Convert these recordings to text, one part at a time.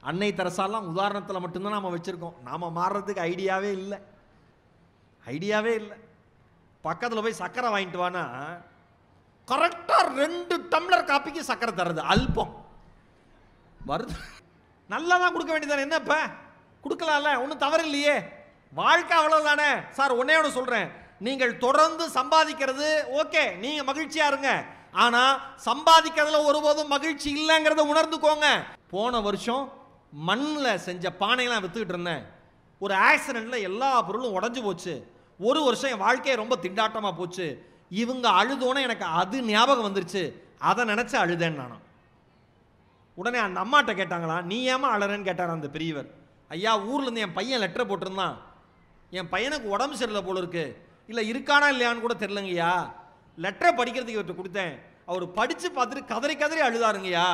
அன்னை தெரசாலாம் உதாரணத்தில் மட்டும்தான் நாம் வச்சுருக்கோம். நாம் மாறுறதுக்கு ஐடியாவே இல்லை. பக்கத்தில் போய் சர்க்கரை வாங்கிட்டு வானா கரெக்டாக 2 டம்ளர் காப்பிக்கு சர்க்கரை தர்றது அல்பம் வருது. நல்லா தான் கொடுக்க வேண்டியதானே, என்ன இப்போ கொடுக்கலாம்ல, ஒன்றும் தவறு இல்லையே. வாழ்க்கை அவ்வளவுதானே சார். ஒன்னே ஒன்று சொல்கிறேன், நீங்கள் தொடர்ந்து சம்பாதிக்கிறது ஓகே, நீங்கள் மகிழ்ச்சியாக இருங்க. ஆனால் சம்பாதிக்கிறதுல ஒருபோதும் மகிழ்ச்சி இல்லைங்கிறத உணர்ந்துக்கோங்க. போன வருஷம் மண்ணில் செஞ்ச பானையெல்லாம் விற்றுக்கிட்டு இருந்தேன். ஒரு ஆக்சிடெண்ட்டில் எல்லா பொருளும் உடஞ்சி போச்சு. ஒரு வருஷம் என் வாழ்க்கையை ரொம்ப திண்டாட்டமாக போச்சு. இவங்க அழுதோன்னே எனக்கு அது ஞாபகம் வந்துருச்சு. அதை நினச்சி அழுதேன் நானும். உடனே அந்த அம்மாட்ட கேட்டாங்களா, நீ ஏமா அழறேன்னு கேட்டார் அந்த பெரியவர். ஐயா, ஊர்லேருந்து என் பையன் லெட்டரை போட்டிருந்தான், என் பையனுக்கு உடம்பு சரியில்லை போல இருக்கு, இல்லை இருக்கானா இல்லையான்னு கூட தெரிலங்கய்யா. லெட்டரை படிக்கிறதுக்கு இவர்கிட்ட கொடுத்தேன். அவர் படித்து பார்த்துட்டு கதறி கதறி அழுதாருங்கய்யா.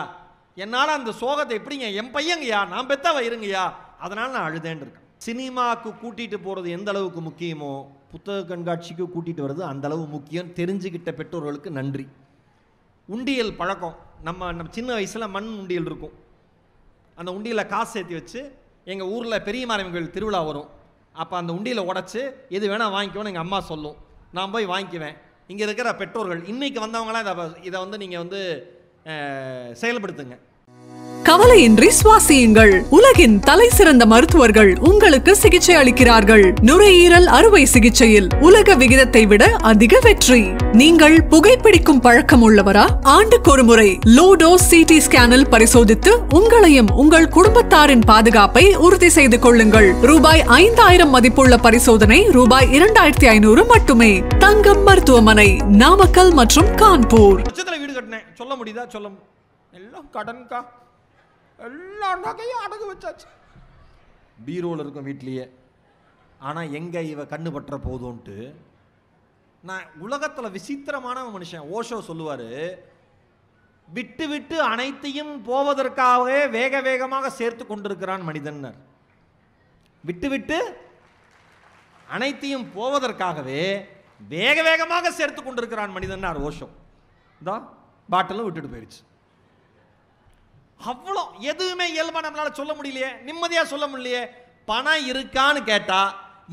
என்னால் அந்த சோகத்தை எப்படிங்க, என் பையங்கய்யா, நான் பெத்தா வைருங்கய்யா, அதனால் நான் அழுதேன் இருக்கேன். சினிமாவுக்கு கூட்டிகிட்டு போகிறது எந்த அளவுக்கு முக்கியமோ புத்தக கண்காட்சிக்கு கூட்டிகிட்டு வர்றது அந்த அளவு முக்கியம். தெரிஞ்சுக்கிட்ட பெற்றோர்களுக்கு நன்றி. உண்டியல் பழக்கம், நம்ம சின்ன வயசில் மண் உண்டியல் இருக்கும். அந்த உண்டியலில் காசு சேர்த்து வச்சு எங்கள் ஊரில் பெரிய மாரியம்மன் கோயில் திருவிழா வரும். அப்போ அந்த உண்டியலை உடச்சி எது வேணால் வாங்கிக்கோன்னு எங்கள் அம்மா சொல்லும். நான் போய் வாங்கிக்குவேன். இங்கே இருக்கிற பெற்றோர்கள் இன்றைக்கி வந்தவங்களாம் இதை வந்து நீங்கள் வந்து செயல்படுத்துங்க. கவலையின்றி சுவாசியுங்கள். உலகின் தலை சிறந்த மருத்துவர்கள் உங்களுக்கு சிகிச்சை அளிக்கிறார்கள். நுரையீரல் அறுவை சிகிச்சையில் உலக விகிதத்தை விட அதிக வெற்றி. நீங்கள் புகைப்பிடிக்கும் பழக்கம் உள்ளவரா? ஆண்டுக்கு ஒரு முறை லோ டோஸ் சிடி ஸ்கேனில் பரிசோதித்து உங்களையும் உங்கள் குடும்பத்தாரின் பாதுகாப்பை உறுதி செய்து கொள்ளுங்கள். ரூபாய் 5000 மதிப்புள்ள பரிசோதனை ரூபாய் 2500 மட்டுமே. தங்கம் மருத்துவமனை, நாமக்கல் மற்றும் கான்பூர். வீடு கட்டினேன், சொல்ல முடியுதா? சொல்ல எல்லாம் கடன்கா, எல்லா நகையும் அடகு வச்சாச்சு, பீரோவில் இருக்கும் வீட்லேயே. ஆனால் எங்கே இவ கண்ணு பற்ற போதும்ன்ட்டு நான் உலகத்தில் விசித்திரமான மனுஷன். ஓஷோ சொல்லுவார், விட்டு விட்டு அனைத்தையும் போவதற்காகவே வேக வேகமாக சேர்த்து கொண்டிருக்கிறான் மனிதன். விட்டு விட்டு அனைத்தையும் போவதற்காகவே வேக வேகமாக சேர்த்து கொண்டிருக்கிறான் மனிதன் ஓஷோ. தான் பாட்டிலும் விட்டுட்டு போயிடுச்சு. அவ்வளோ எதுவுமே இயல்பா நம்மளால சொல்ல முடியலையே, நிம்மதியா சொல்ல முடியலையே. பணம் இருக்கான்னு கேட்டா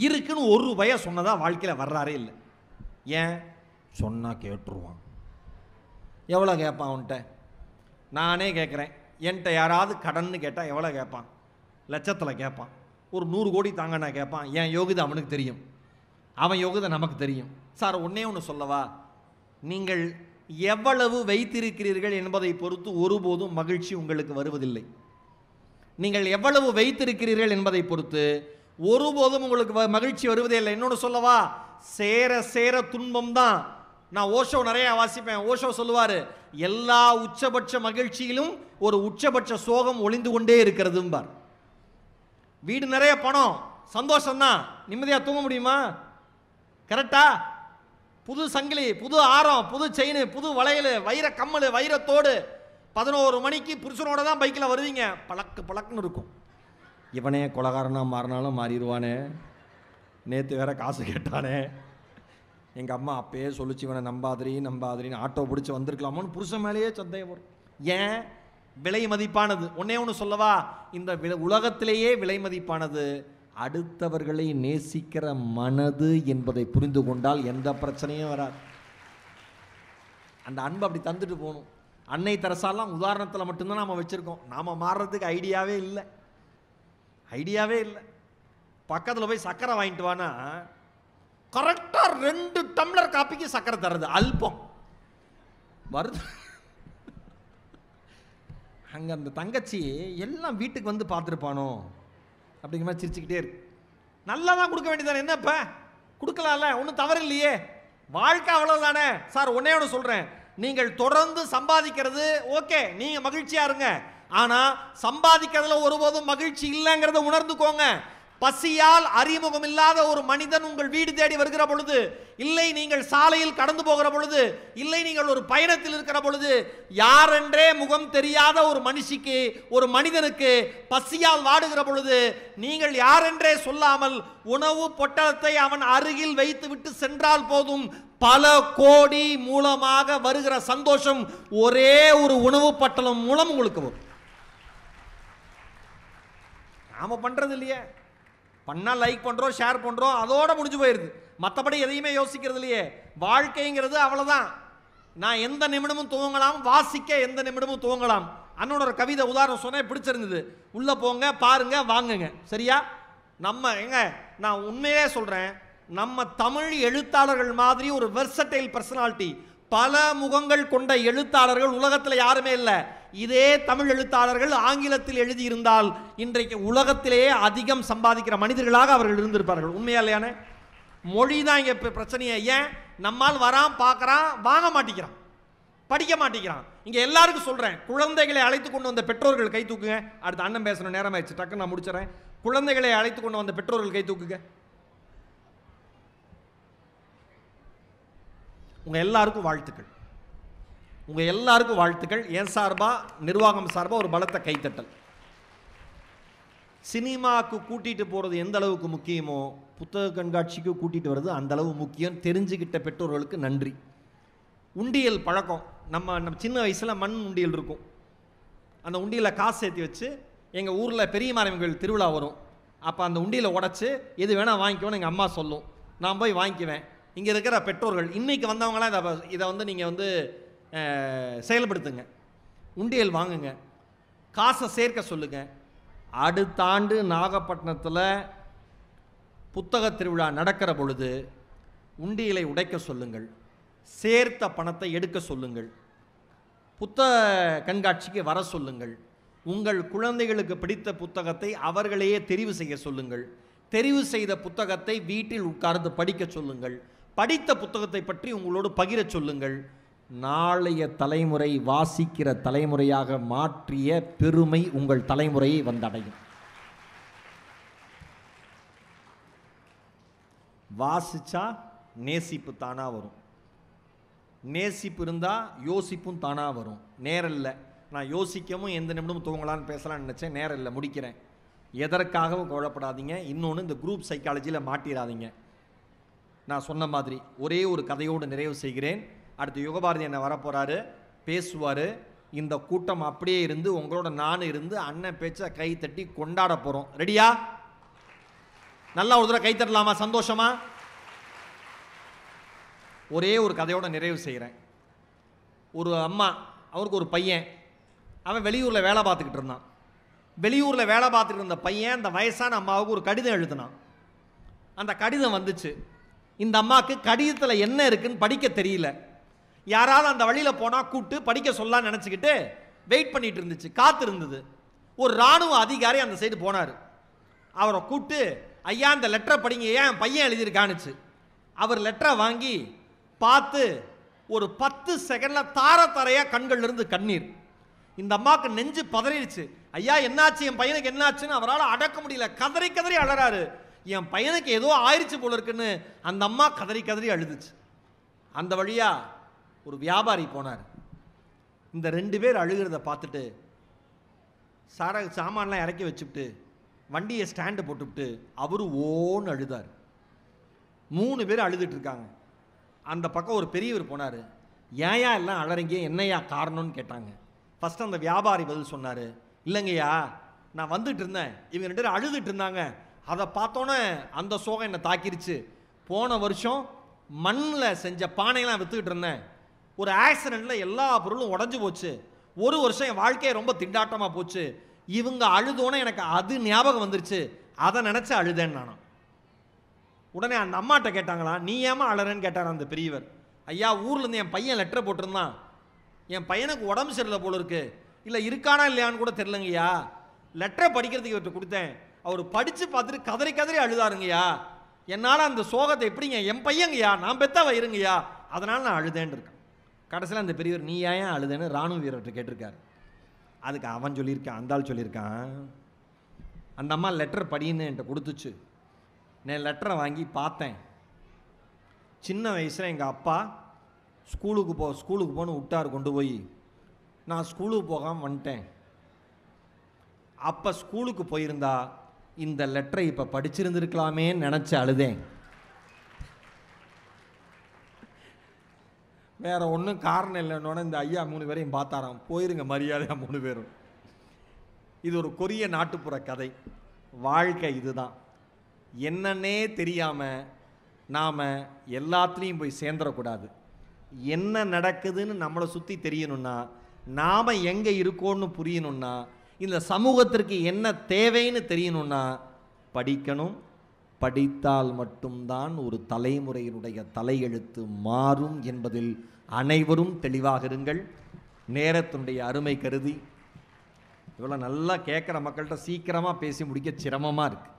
இருக்குன்னு ஒரு ரூபாய சொன்னதா வாழ்க்கையில் வர்றாரே இல்லை. ஏன் சொன்னா கேட்டுருவான். எவ்வளோ கேட்பான் அவன்கிட்ட? நானே கேட்குறேன், என்கிட்ட யாராவது கடன்னு கேட்டால் எவ்வளோ கேட்பான்? லட்சத்தில் கேட்பான். ஒரு 100 கோடி தாங்கன்னா கேட்பான். என் யோகிதை அவனுக்கு தெரியும், அவன் யோகிதை நமக்கு தெரியும். சார் ஒன்னே ஒன்று சொல்லவா, நீங்கள் எவ்வளவு வைத்திருக்கிறீர்கள் என்பதை பொறுத்து ஒருபோதும் மகிழ்ச்சி உங்களுக்கு வருவதில்லை. நீங்கள் எவ்வளவு வைத்திருக்கிறீர்கள் என்பதை பொறுத்து ஒருபோதும் உங்களுக்கு மகிழ்ச்சி வருவதே இல்லை. இன்னொன்று சொல்லவா, சேர சேர துன்பம் தான். நான் ஓஷோ நிறைய வாசிப்பேன். ஓஷோ சொல்லுவார், எல்லா உச்சபட்ச மகிழ்ச்சியிலும் ஒரு உச்சபட்ச சோகம் ஒளிந்து கொண்டே இருக்கிறதும்பார். வீடு நிறைய பணம், சந்தோஷம்தான், நிம்மதியாக தூங்க முடியுமா? கரெக்டா? புது சங்கிலி, புது ஆரம், புது செயின், புது வளையல், வைர கம்மல், வைரத்தோடு 11 மணிக்கு புருஷனோட தான் பைக்கில் வருவீங்க. பழக்கு பழக்குன்னு இருக்கும். இவனே கொலகாரனாக மாறினாலும் மாறிடுவானே, நேற்று வேற காசு கேட்டானே, எங்கள் அம்மா அப்பயே சொல்லிச்சு இவனை நம்பாதிரின்னு ஆட்டோ பிடிச்சி வந்திருக்கலாமோன்னு புருஷன் மேலேயே சந்தேகம் வரும். ஏன்? விலை மதிப்பானது. ஒன்னே ஒன்று சொல்லவா, இந்த உலகத்திலேயே விலை மதிப்பானது அடுத்தவர்களை நேசிக்கிற மனது என்பதை புரிந்து கொண்டால் எந்த பிரச்சனையும் வராது. அந்த அன்பு அப்படி தந்துட்டு போகணும். அன்னை தெரசாலாம் உதாரணத்தில் மட்டும்தான் நாம் வச்சுருக்கோம். நாம் மாறுறதுக்கு ஐடியாவே இல்லை. பக்கத்தில் போய் சர்க்கரை வாங்கிட்டு வானா கரெக்டாக 2 டம்ளர் காப்பிக்கு சர்க்கரை தர்றது அல்பம் வருது. அங்கே அந்த தங்கச்சி எல்லாம் வீட்டுக்கு வந்து பார்த்துருப்பானோ அப்படிங்கிற மாதிரி சிரிச்சுக்கிட்டே இருக்கு. நல்லா தான் கொடுக்க வேண்டியதானே, என்ன இப்போ கொடுக்கலாம்ல, ஒன்றும் தவறு இல்லையே. வாழ்க்கை அவ்வளவுதானே சார். ஒன்னே ஒன்று சொல்கிறேன், நீங்கள் தொடர்ந்து சம்பாதிக்கிறது ஓகே, நீங்கள் மகிழ்ச்சியாக இருங்க. ஆனால் சம்பாதிக்கிறதுல ஒருபோதும் மகிழ்ச்சி இல்லைங்கிறத உணர்ந்துக்கோங்க. பசியால் அறிமுகம் இல்லாத ஒரு மனிதன் உங்கள் வீடு தேடி வருகிற பொழுது, இல்லை நீங்கள் சாலையில் கடந்து போகிற பொழுது, இல்லை நீங்கள் ஒரு பயணத்தில் இருக்கிற பொழுது, யாரென்றே முகம் தெரியாத ஒரு மனுஷிக்கு, ஒரு மனிதனுக்கு பசியால் வாடுகிற பொழுது நீங்கள் யாரென்றே சொல்லாமல் உணவு பொட்டலத்தை அவன் அருகில் வைத்து விட்டு சென்றால் போதும், பல கோடி மூலமாக வருகிற சந்தோஷம் ஒரே ஒரு உணவு பட்டலம் மூலம் உங்களுக்கு வரும். நாம் பண்ணுறது இல்லையே. பண்ணால் லைக் பண்ணுறோம், ஷேர் பண்ணுறோம், அதோட முடிஞ்சு போயிடுது. மற்றபடி எதையுமே யோசிக்கிறது இல்லையே. வாழ்க்கைங்கிறது அவ்வளோதான். நான் எந்த நிமிடமும் துவங்கலாம், வாசிக்க எந்த நிமிடமும் துவங்கலாம். அண்ணனோட ஒரு கவிதை உதாரணம் சொன்னேன், பிடிச்சிருந்தது. உள்ளே போங்க, பாருங்க, வாங்குங்க. சரியா? நம்ம நான் உண்மையே சொல்கிறேன், நம்ம தமிழ் எழுத்தாளர்கள் மாதிரி ஒரு வெர்சடைல் பர்சனாலிட்டி, பல முகங்கள் கொண்ட எழுத்தாளர்கள் உலகத்தில் யாருமே இல்லை. இதே தமிழ் எழுத்தாளர்கள் ஆங்கிலத்தில் எழுதியிருந்தால் இன்றைக்கு உலகத்திலேயே அதிகம் சம்பாதிக்கிற மனிதர்களாக அவர்கள் இருந்திருப்பார்கள். உண்மையா இல்லையானே? மொழி தான் இங்கே பிரச்சனையே. ஏன் நம்மால் வரான், பார்க்குறான், வாங்க மாட்டேங்கிறான், படிக்க மாட்டேங்கிறான். இங்கே எல்லாருக்கும் சொல்கிறேன், குழந்தைகளை அழைத்து கொண்டு வந்த பெற்றோர்கள் கை தூக்குங்க. அடுத்து அண்ணன் பேசணும், நேரம் ஆயிடுச்சு, டக்குன்னு நான் முடிச்சிடறேன். குழந்தைகளை அழைத்து கொண்டு வந்த பெற்றோர்கள் கை தூக்குங்க. உங்க எல்லாருக்கும் வாழ்த்துக்கள், உங்க எல்லாருக்கும் வாழ்த்துக்கள். என் சார்பா, நிர்வாகம் சார்பா ஒரு பலத்த கைத்தட்டல். சினிமாவுக்கு கூட்டிட்டு போறது எந்த அளவுக்கு முக்கியமோ புத்தக கண்காட்சிக்கு கூட்டிட்டு வர்றது அந்த அளவு முக்கியம். தெரிஞ்சுக்கிட்ட பெற்றோர்களுக்கு நன்றி. உண்டியல் பழக்கம், நம்ம சின்ன வயசுல மண் உண்டியல் இருக்கும். அந்த உண்டியலை காசு சேர்த்து வச்சு எங்கள் ஊரில் பெரிய மாரியம்மன் திருவிழா வரும். அப்போ அந்த உண்டியலை உடச்சி எது வேணால் வாங்கிக்கோன்னு எங்கள் அம்மா சொல்லும். நான் போய் வாங்கிக்குவேன். இங்கே இருக்கிற பெற்றோர்கள், இன்றைக்கி வந்தவங்களாம் இதை நீங்கள் செயல்படுத்துங்க. உண்டியல் வாங்குங்க, காசை சேர்க்க சொல்லுங்கள். அடுத்த ஆண்டு நாகப்பட்டினத்தில் புத்தக திருவிழா நடக்கிற பொழுது உண்டியலை உடைக்க சொல்லுங்கள், சேர்த்த பணத்தை எடுக்க சொல்லுங்கள், புத்தக கண்காட்சிக்கு வர சொல்லுங்கள். உங்கள் குழந்தைகளுக்கு பிடித்த புத்தகத்தை அவர்களையே தெரிவு செய்ய சொல்லுங்கள். தெரிவு செய்த புத்தகத்தை வீட்டில் உட்கார்ந்து படிக்க சொல்லுங்கள். படித்த புத்தகத்தை பற்றி உங்களோடு பகிர சொல்லுங்கள். நாளைய தலைமுறை வாசிக்கிற தலைமுறையாக மாற்றிய பெருமை உங்கள் தலைமுறையை வந்தடையும். வாசிச்சா நேசிப்பு தானா வரும். நேசிப்பு இருந்தால் யோசிப்பும் தானா வரும். நேரம் இல்லை, நான் யோசிக்கவும் எந்த நிமிடமும் தூங்கலான்னு பேசலான்னு நினச்சேன், நேரம் இல்லை, முடிக்கிறேன். எதற்காகவும் கவலைப்படாதீங்க. இன்னொன்று, இந்த குரூப் சைக்காலஜியில் மாட்டிடாதீங்க. நான் சொன்ன மாதிரி ஒரே ஒரு கதையோடு நிறைவு செய்கிறேன். அடுத்து யுகபாரதி என்ன வரப்போகிறாரு, பேசுவார். இந்த கூட்டம் அப்படியே இருந்து உங்களோட நானும் இருந்து அண்ணன் பேச்சை கை தட்டி கொண்டாட போகிறோம். ரெடியா? நல்லா ஒரு தடவை கை தட்டலாமா? சந்தோஷமா? ஒரே ஒரு கதையோட நிறைவு செய்கிறேன். ஒரு அம்மா, அவருக்கு ஒரு பையன், அவன் வெளியூரில் வேலை பார்த்துக்கிட்டு இருந்தான். வெளியூரில் வேலை பார்த்துக்கிட்டு இருந்த பையன் அந்த வயசான அம்மாவுக்கு ஒரு கடிதம் எழுதினான். அந்த கடிதம் வந்துச்சு. இந்த அம்மாவுக்கு கடிதத்தில் என்ன இருக்குன்னு படிக்க தெரியல. யாராவது அந்த வழியில் போனால் கூப்பிட்டு படிக்க சொல்லலான்னு நினச்சிக்கிட்டு வெயிட் பண்ணிட்டு இருந்துச்சு, காத்து இருந்தது. ஒரு இராணுவ அதிகாரி அந்த சைடு போனார். அவரை கூப்பிட்டு, ஐயா இந்த லெட்டரை படிங்க, ஏன் பையன் எழுதியிருக்கானுச்சு. அவர் லெட்டரை வாங்கி பார்த்து ஒரு 10 செகண்டில் தார தாரையாக கண்கள்லேருந்து கண்ணீர். இந்த அம்மாவுக்கு நெஞ்சு பதறிடுச்சு. ஐயா என்னாச்சு, என் பையனுக்கு என்னாச்சுன்னு அவரால் அடக்க முடியல. கதறி கதறி அழறாரு. என் பையனுக்கு ஏதோ ஆயிடுச்சு போல இருக்குன்னு அந்த அம்மா கதறி கதறி அழுதுச்சு. அந்த வழியா ஒரு வியாபாரி போனார். இந்த 2 பேர் அழுகிறத பார்த்துட்டு சாமான்லாம் இறக்கி வச்சுட்டு வண்டியை ஸ்டாண்டு போட்டுவிட்டு அவரு ஓன்னு அழுதார். 3 பேர் அழுதுட்டு இருக்காங்க. அந்த பக்கம் ஒரு பெரியவர் போனார். ஏயா எல்லாம் அழறீங்க, என்னையா காரணம்னு கேட்டாங்க. ஃபஸ்ட்டு அந்த வியாபாரி பதில் சொன்னார், இல்லைங்கய்யா நான் வந்துட்டு இருந்தேன், இவங்க 2 பேரும் அழுதுட்டு இருந்தாங்க, அதை பார்த்தோன்னே அந்த சோகம் என்னை தாக்கிருச்சு. போன வருஷம் மண்ணில் செஞ்ச பானையெல்லாம் விற்றுக்கிட்டு இருந்தேன். ஒரு ஆக்சிடெண்ட்டில் எல்லா பொருளும் உடஞ்சி போச்சு. ஒரு வருஷம் என் வாழ்க்கையை ரொம்ப திண்டாட்டமாக போச்சு. இவங்க அழுதோன்னே எனக்கு அது ஞாபகம் வந்துருச்சு, அதை நினச்சி அழுதேன்னு நானும். உடனே அந்த அம்மாட்ட கேட்டாங்களா, நீ ஏமா அழறேன்னு கேட்டார் அந்த பெரியவர். ஐயா ஊர்லேருந்து என் பையன் லெட்டர் போட்டிருந்தான், என் பையனுக்கு உடம்பு சரியில்லை போல இருக்கு, இல்லை இருக்கானா இல்லையான்னு கூட தெரிலங்கய்யா, லெட்டரை படிக்கிறதுக்கு இவர்கிட்ட கொடுத்தேன், அவர் படித்து பார்த்துட்டு கதறி கதறி அழுதாருங்கய்யா, என்னால் அந்த சோகத்தை எப்படிங்க, என் பையங்கய்யா நான் பெத்தவ இருங்கய்யா, அதனால் நான் அழுதேன்னு இருக்கேன். கடைசியில் அந்த பெரியவர் நீ ஏன் அழுதேன்னு ராணுவ வீரர்கிட்ட கேட்டிருக்காரு. அதுக்கு அவன் சொல்லியிருக்கான், அந்த ஆள் சொல்லியிருக்கான், அந்த அம்மா லெட்டர் படின்னு என்கிட்ட கொடுத்துச்சு, நான் லெட்டரை வாங்கி பார்த்தேன். சின்ன வயசில் எங்கள் அப்பா ஸ்கூலுக்கு போன்னு விட்டார் கொண்டு போய், நான் ஸ்கூலுக்கு போகாமல் வந்துட்டேன். அப்போ ஸ்கூலுக்கு போயிருந்தா இந்த லெட்டரை இப்போ படிச்சிருந்துருக்கலாமேன்னு நினச்சி அழுதேன். வேற ஒன்றும் காரணம் இல்லைன்னு இந்த ஐயா 3 பேரையும் பார்த்தாராம். போயிருங்க மரியாதையாக 3 பேரும். இது ஒரு கொரிய நாட்டுப்புற கதை. வாழ்க்கை இதுதான். என்னன்னே தெரியாமல் நாம் எல்லாத்துலேயும் போய் சேர்ந்துடக்கூடாது. என்ன நடக்குதுன்னு நம்மளை சுற்றி தெரியணும்னா, நாம் எங்கே இருக்கோன்னு புரியணும்னா, இந்த சமூகத்திற்கு என்ன தேவைன்னு தெரியணும்னா படிக்கணும். படித்தால் மட்டும்தான் ஒரு தலைமுறையினுடைய தலையெழுத்து மாறும் என்பதில் அனைவரும் தெளிவாக இருங்கள். நேரத்தினுடைய அருமை கருதி இவ்வளோ நல்லா கேட்குற மக்கள்கிட்ட சீக்கிரமாக பேசி முடிக்க சிரமமாக இருக்குது.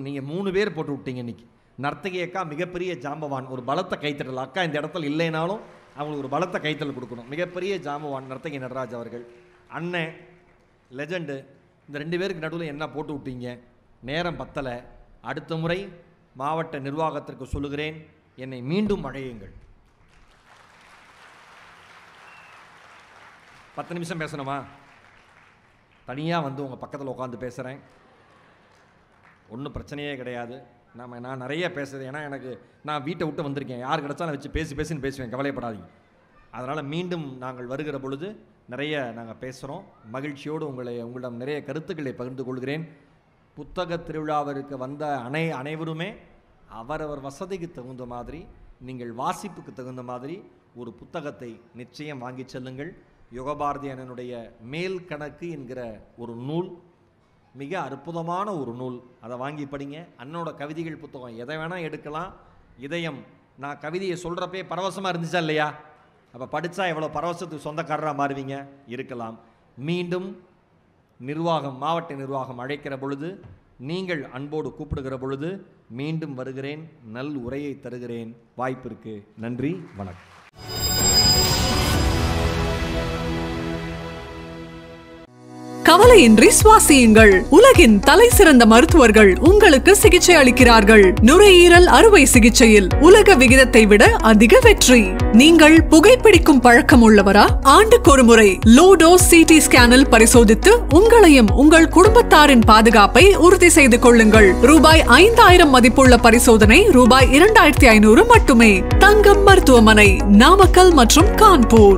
நீங்கள் 3 பேர் போட்டு விட்டீங்க இன்றைக்கி. நர்த்தகி அக்கா மிகப்பெரிய ஜாம்பவான், ஒரு பலத்தை கைத்தட்டல். அக்கா இந்த இடத்துல இல்லைனாலும் அவங்களுக்கு ஒரு பலத்தை கைத்தல் கொடுக்கணும். மிகப்பெரிய ஜாம்பவான் நர்த்தகி நடராஜ் அவர்கள். அண்ணன் லெஜண்டு. இந்த 2 பேருக்கு நடுவில் என்ன போட்டு விட்டீங்க? நேரம் பத்தலை. அடுத்த முறை மாவட்ட நிர்வாகத்திற்கு சொல்லுகிறேன், என்னை மீண்டும் அழையுங்கள். 10 நிமிஷம் பேசணுமா? தனியாக வந்து உங்கள் பக்கத்தில் உட்காந்து பேசுகிறேன். ஒன்றும் பிரச்சனையே கிடையாது. நான் நிறைய பேசுகிறேன். ஏன்னா நான் வீட்டை விட்டு வந்திருக்கேன். யார் கிடச்சாலும் வச்சு பேசின்னு பேசுவேன், கவலைப்படாதீங்க. அதனால் மீண்டும் நாங்கள் வருகிற பொழுது நிறைய நாங்கள் பேசுகிறோம். மகிழ்ச்சியோடு உங்களிடம் நிறைய கருத்துக்களை பகிர்ந்து கொள்கிறேன். புத்தக திருவிழாவிற்கு வந்த அனைவருமே அவரவர் வசதிக்கு தகுந்த மாதிரி, நீங்கள் வாசிப்புக்கு தகுந்த மாதிரி ஒரு புத்தகத்தை நிச்சயம் வாங்கி செல்லுங்கள். யுகபாரதி அண்ணனுடைய மேல் கணக்கு என்கிற ஒரு நூல் மிக அற்புதமான ஒரு நூல். அதை வாங்கி படிங்க. அண்ணனோட கவிதைகள் புத்தகம் எதை வேணால் எடுக்கலாம். இதயம், நான் கவிதையை சொல்கிறப்பே பரவசமாக இருந்துச்சா இல்லையா? அப்போ படித்தா எவ்வளோ பரவசத்துக்கு சொந்தக்காரராக மாறுவீங்க. இருக்கலாம். மீண்டும் மாவட்ட நிர்வாகம் அழைக்கிற பொழுது, நீங்கள் அன்போடு கூப்பிடுகிற பொழுது மீண்டும் வருகிறேன். நல் உரையை தருகிறேன். வாய்ப்பிற்கு நன்றி, வணக்கம். கவலையின்றி சுவாசியுங்கள். உலகின் தலை சிறந்த மருத்துவர்கள் உங்களுக்கு சிகிச்சை அளிக்கிறார்கள். நுரையீரல் அறுவை சிகிச்சையில் உலக விகிதத்தை விட அதிக வெற்றி. நீங்கள் புகைப்பிடிக்கும் பழக்கம் உள்ளவரா? ஆண்டுக்கு ஒரு முறை லோ டோஸ் CT ஸ்கேனில் பரிசோதித்து உங்களையும் உங்கள் குடும்பத்தாரின் பாதுகாப்பை உறுதி செய்து கொள்ளுங்கள். ரூபாய் 5000 மதிப்புள்ள பரிசோதனை ரூபாய் 2500 மட்டுமே. தங்கம் மருத்துவமனை, நாமக்கல் மற்றும் கான்பூர்.